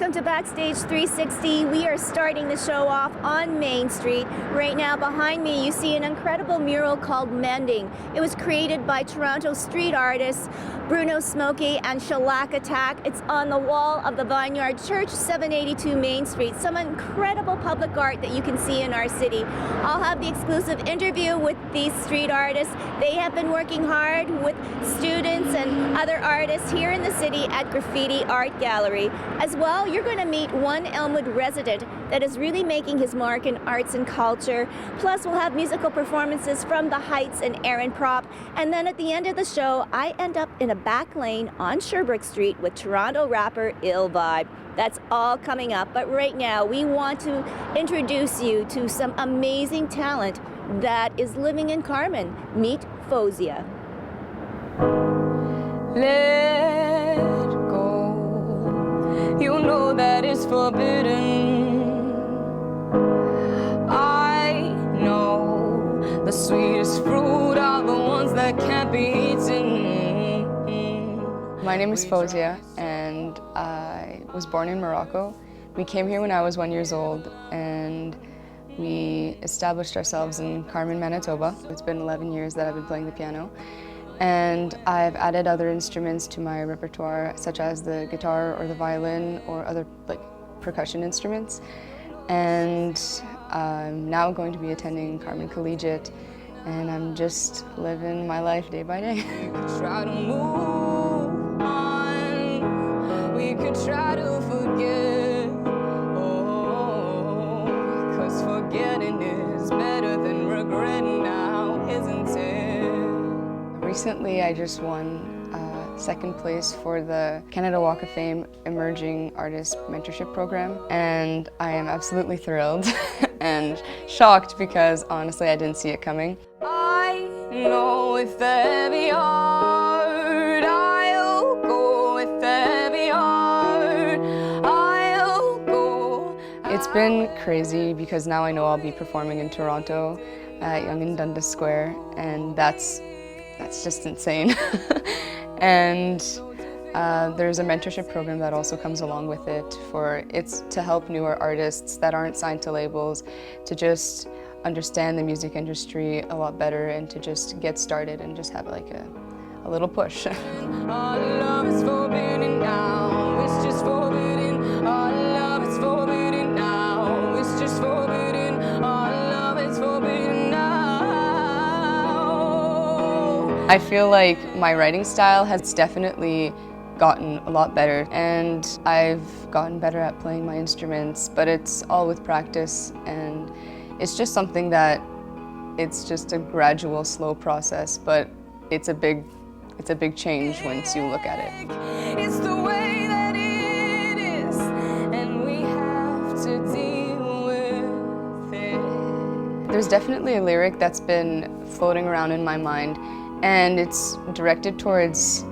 Welcome to Backstage 360. We are starting the show off on Main Street. Right now behind me you see an incredible mural called Mending. It was created by Toronto street artists Bruno Smokey and Shellac Attack. It's on the wall of the Vineyard Church, 782 Main Street. Some incredible public art that you can see in our city. I'll have the exclusive interview with these street artists. They have been working hard with students and other artists here in the city at Graffiti Art Gallery. As well, you're going to meet one Elmwood resident that is really making his mark in arts and culture. Plus, we'll have musical performances from The Heights and Aaron Prop. And then at the end of the show, I end up in a back lane on Sherbrooke Street with Toronto rapper Ill Vibe. That's all coming up. But right now, we want to introduce you to some amazing talent that is living in Carmen. Meet Faouzia. Let go. You know that it's forbidden. I know the sweetest fruit are the ones that can't be eaten. My name is Faouzia, and I was born in Morocco. We came here when I was 1 year old, and we established ourselves in Carmen, Manitoba. It's been 11 years that I've been playing the piano. And I've added other instruments to my repertoire, such as the guitar or the violin or other percussion instruments. And I'm now going to be attending Carmen Collegiate, and I'm just living my life day by day. We could try to move on, we could try to forget, oh, 'cause forgetting is better than regretting now, isn't it? Recently, I just won second place for the Canada Walk of Fame Emerging Artist Mentorship Program, and I am absolutely thrilled and shocked because honestly I didn't see it coming. I know with the heavy heart, I'll go with the heavy heart, I'll go. It's been crazy because now I know I'll be performing in Toronto at Yonge and Dundas Square, and that's just insane. And there's a mentorship program that also comes along with it. It's to help newer artists that aren't signed to labels to just understand the music industry a lot better and to just get started and just have like a little push. Our love is forbidden now, it's just forbidden. Our love is forbidden now, it's just forbidden. Our love is forbidden now. I feel like my writing style has definitely gotten a lot better, and I've gotten better at playing my instruments, but it's all with practice, and it's just something that it's just a gradual, slow process, but it's a big change once you look at it. It's the way that it is, and we have to deal with it. There's definitely a lyric that's been floating around in my mind, and it's directed towards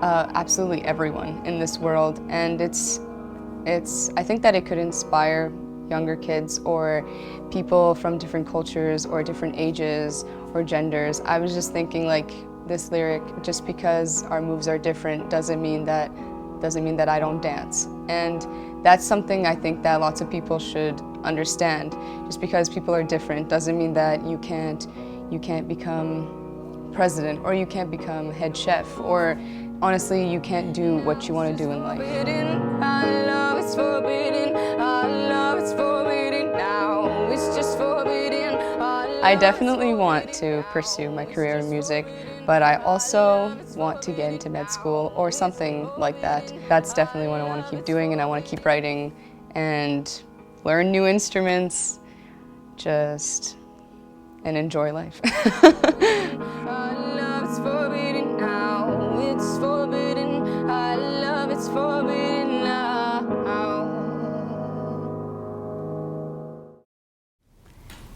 absolutely everyone in this world, and I think that it could inspire younger kids or people from different cultures or different ages or genders. I was just thinking, like, this lyric, just because our moves are different doesn't mean that I don't dance, and that's something I think that lots of people should understand. Just because people are different doesn't mean that you can't become president, or you can't become head chef, or honestly, you can't do what you want to do in life. Our love is forbidden, our love is forbidden now, it's just forbidden. I definitely want to pursue my career in music, but I also want to get into med school or something like that. That's definitely what I want to keep doing, and I want to keep writing and learn new instruments, and enjoy life. Our love is forbidden now, it's forbidden. Our love is forbidden now.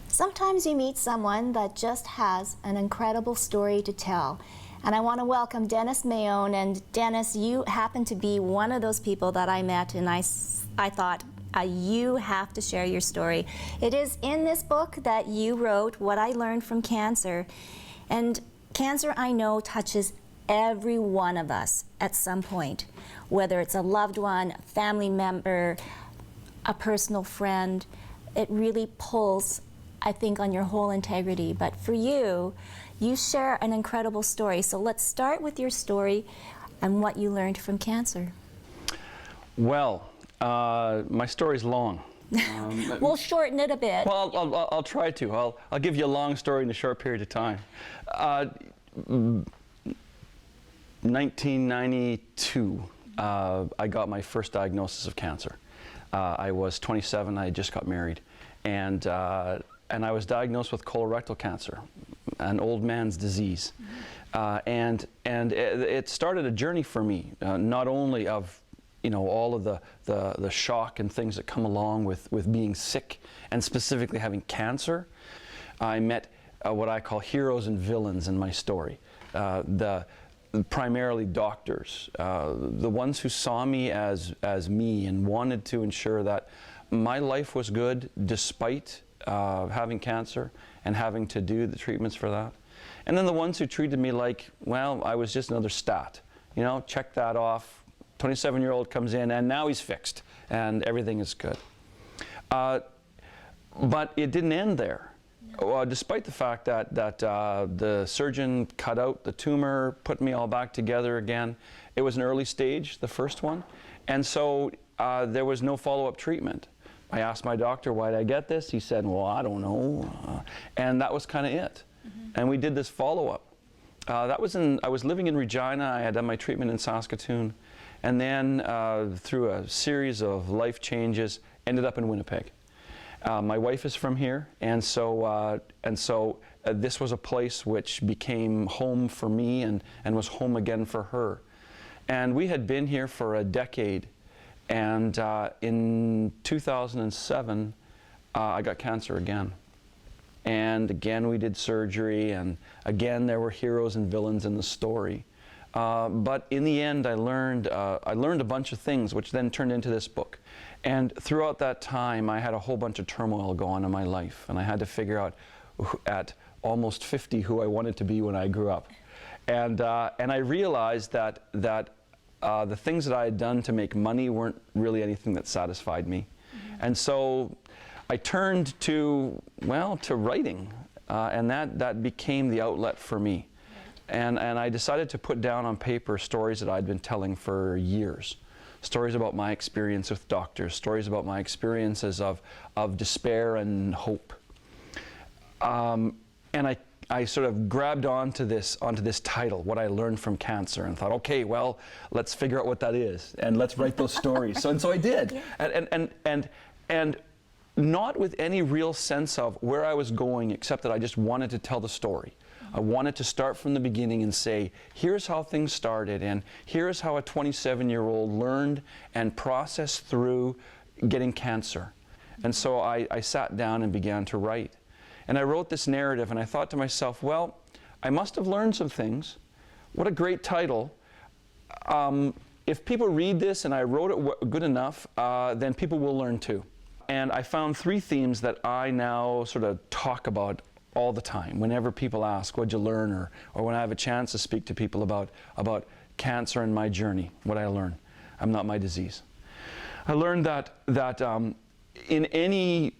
Sometimes you meet someone that just has an incredible story to tell. And I want to welcome Dennis Miaone. And Dennis, you happen to be one of those people that I met, and I thought, you have to share your story. It is in this book that you wrote, What I Learned from Cancer. And cancer, I know, touches every one of us at some point, whether it's a loved one, a family member, a personal friend, it really pulls, I think, on your whole integrity. But for you, you share an incredible story. So let's start with your story and what you learned from cancer. Well, my story's long. We'll shorten it a bit. Well, I'll try to. I'll give you a long story in a short period of time. 1992, I got my first diagnosis of cancer. I was 27. I had just got married, and I was diagnosed with colorectal cancer, an old man's disease, and it started a journey for me, not only of all of the shock and things that come along with being sick and specifically having cancer. I met what I call heroes and villains in my story. Primarily doctors, the ones who saw me as me and wanted to ensure that my life was good despite having cancer and having to do the treatments for that. And then the ones who treated me like, well, I was just another stat. Check that off. 27-year-old comes in and now he's fixed and everything is good. But it didn't end there. Despite the fact that the surgeon cut out the tumor, put me all back together again. It was an early stage, the first one, and so there was no follow-up treatment. I asked my doctor, why did I get this? He said, well, I don't know, and that was kind of it. And we did this follow-up. I was living in Regina. I had done my treatment in Saskatoon, and then through a series of life changes, ended up in Winnipeg. My wife is from here, and so this was a place which became home for me and was home again for her. And we had been here for a decade, and in 2007, I got cancer again. And again, we did surgery, and again, there were heroes and villains in the story. But in the end, I learned a bunch of things, which then turned into this book. And throughout that time, I had a whole bunch of turmoil go on in my life, and I had to figure out at almost 50 who I wanted to be when I grew up. And I realized that the things that I had done to make money weren't really anything that satisfied me. And so I turned to writing, and that became the outlet for me. And I decided to put down on paper stories that I'd been telling for years. Stories about my experience with doctors, stories about my experiences of despair and hope. And I sort of grabbed onto this title, What I Learned from Cancer, and thought, okay, well, let's figure out what that is, and let's write those stories. And so I did. And not with any real sense of where I was going, except that I just wanted to tell the story. I wanted to start from the beginning and say, here's how things started, and here's how a 27-year-old learned and processed through getting cancer. And so I sat down and began to write. And I wrote this narrative, and I thought to myself, well, I must have learned some things. What a great title. If people read this and I wrote it good enough, then people will learn too. And I found 3 themes that I now sort of talk about all the time. Whenever people ask, what'd you learn? Or when I have a chance to speak to people about cancer and my journey, what I learned. I'm not my disease. I learned that in any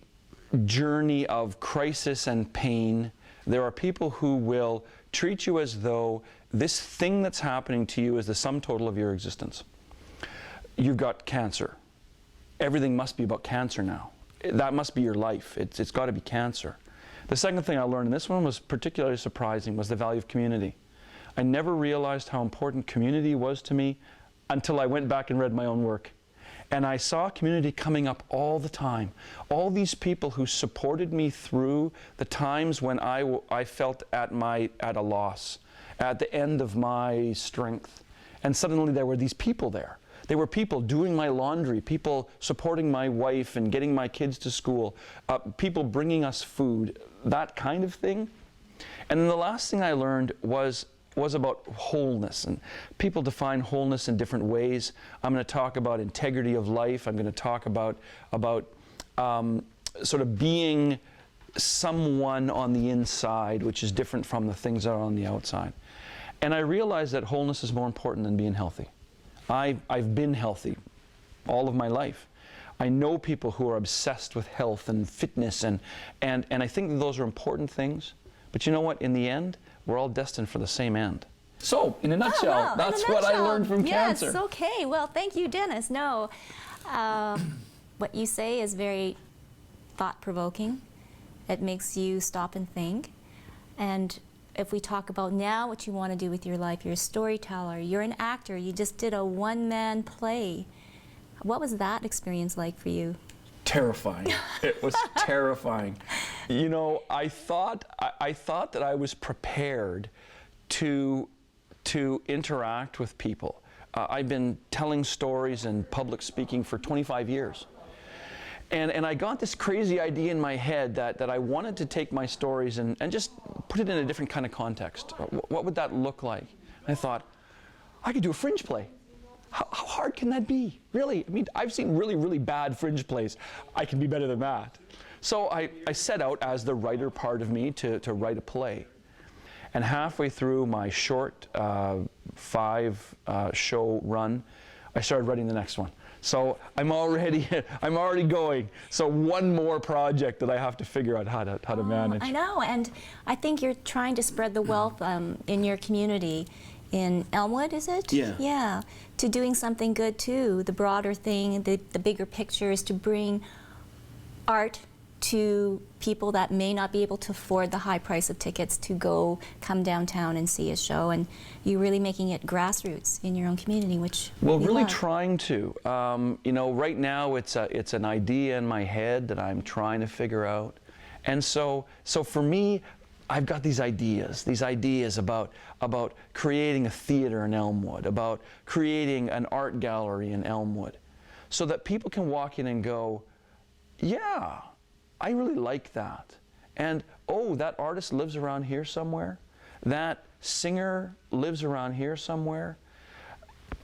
journey of crisis and pain, there are people who will treat you as though this thing that's happening to you is the sum total of your existence. You've got cancer. Everything must be about cancer now. That must be your life. It's got to be cancer. The second thing I learned, and this one was particularly surprising, was the value of community. I never realized how important community was to me until I went back and read my own work. And I saw community coming up all the time. All these people who supported me through the times when I felt at a loss, at the end of my strength. And suddenly there were these people there. There were people doing my laundry, people supporting my wife and getting my kids to school, people bringing us food, that kind of thing. And then the last thing I learned was about wholeness, and people define wholeness in different ways. I'm going to talk about integrity of life. I'm going to talk about sort of being someone on the inside, which is different from the things that are on the outside. And I realized that wholeness is more important than being healthy. I've been healthy all of my life. I know people who are obsessed with health and fitness, and I think that those are important things. But you know what? In the end, we're all destined for the same end. So, in a nutshell, well, that's what I learned from cancer. Yes, okay. Well, thank you, Dennis. No, what you say is very thought-provoking. It makes you stop and think. And if we talk about now what you want to do with your life, you're a storyteller, you're an actor, you just did a one-man play. What was that experience like for you? Terrifying. It was terrifying. You know, I thought that I was prepared to interact with people. I've been telling stories and public speaking for 25 years. And I got this crazy idea in my head that I wanted to take my stories and just put it in a different kind of context. What would that look like? And I thought, I could do a fringe play. How hard can that be? Really? I mean, I've seen really, really bad fringe plays. I can be better than that. So I set out as the writer part of me to write a play. And halfway through my short 5-show run, I started writing the next one. So I'm already going. So one more project that I have to figure out how to manage. I know, and I think you're trying to spread the wealth in your community. In Elmwood, is it? Yeah. Yeah, to doing something good too. The broader thing, the bigger picture is to bring art to people that may not be able to afford the high price of tickets to come downtown and see a show, and you're really making it grassroots in your own community, which well, we really love. trying to. You know, right now it's an idea in my head that I'm trying to figure out, and so for me, I've got these ideas about creating a theater in Elmwood, about creating an art gallery in Elmwood, so that people can walk in and go, yeah, I really like that. And, oh, that artist lives around here somewhere. That singer lives around here somewhere.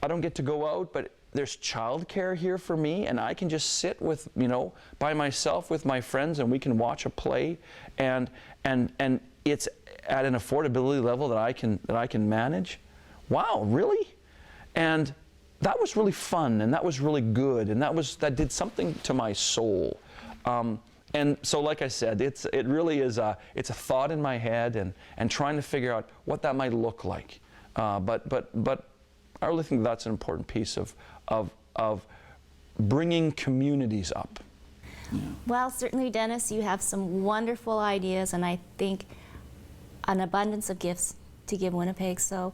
I don't get to go out, but there's childcare here for me, and I can just sit with, you know, by myself with my friends, and we can watch a play, and it's at an affordability level that I can manage. Wow, really? And that was really fun, and that was really good, and that did something to my soul. And so, like I said, it really is it's a thought in my head, and trying to figure out what that might look like. But I really think that's an important piece of bringing communities up. Yeah. Well, certainly, Dennis, you have some wonderful ideas, and I think an abundance of gifts to give Winnipeg. So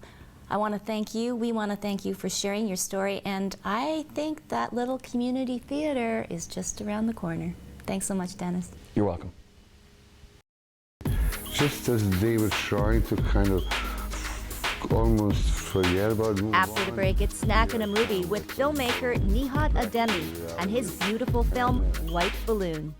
I want to thank you. We want to thank you for sharing your story, and I think that little community theater is just around the corner. Thanks so much, Dennis. You're welcome. Just as they were trying to kind of almost forget about moving After the break, it's Snack and a Movie with filmmaker Nihat Ademi and his beautiful film, White Balloon.